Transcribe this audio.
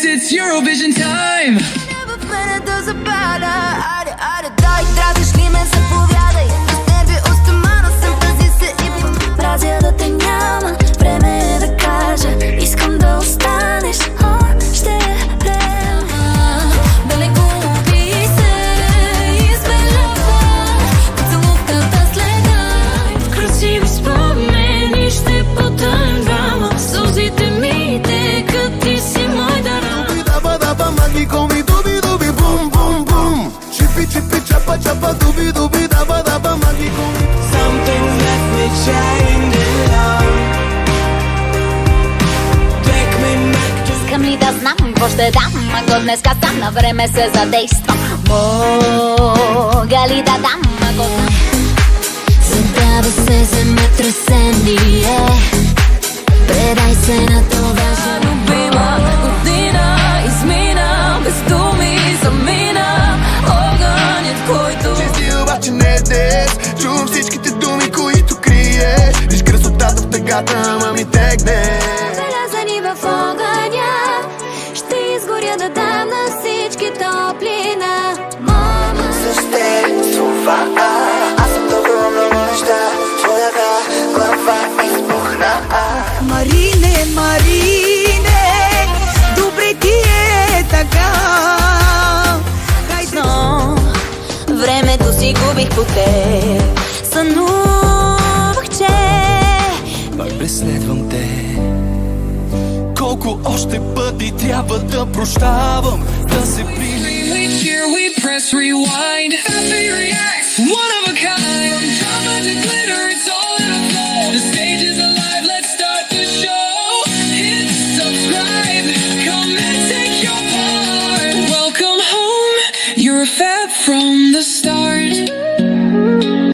it's Eurovision time. В мене да запаля. Айде, дай, дразиш ли ме, заповядай. С нерви у стомана съм, пази се и мразя да те няма. Време е да кажа, искам да останеш. Ще приема. Далеко убий се, избелява поцелувката следа. Красиви спомени ще потънгам. Сълзите ми текат, ти си мой дар. Daba magi komi dubi dubi bum bum bum. Chipi chipi chapa chapa dubi dubi daba magi komi. Something left me chained in love. Take me back to. Искам ли да знам какво ще дам, ако днеска сам на време се задействам? Мога ли да дам, ако знам? Задава се земетресение. Предай се на това любима година. Измина, без думи замина. Огънят, който Чисти обаче не днес. Чувам всичките думи, които крие. Виж красотата в тъгата, ама ми тегне. залязани в огъня. Ще изгоря да дам на всички топлина. Мама, Съществува. Аз съм толкова много неща. Твоята глава избухна. Марине, Марине, добре ти е така. но времето си губих по теб. Сънувах, че Пак преследвам те. Колко още пъти трябва да прощавам, да се приличам. Here we press rewind. Happy reacts, one of a kind. From drama to glitter, it's all in a flow. The stage is alive, let's start the show. Hit subscribe, come and take your part. Welcome home, you're a fab from the start.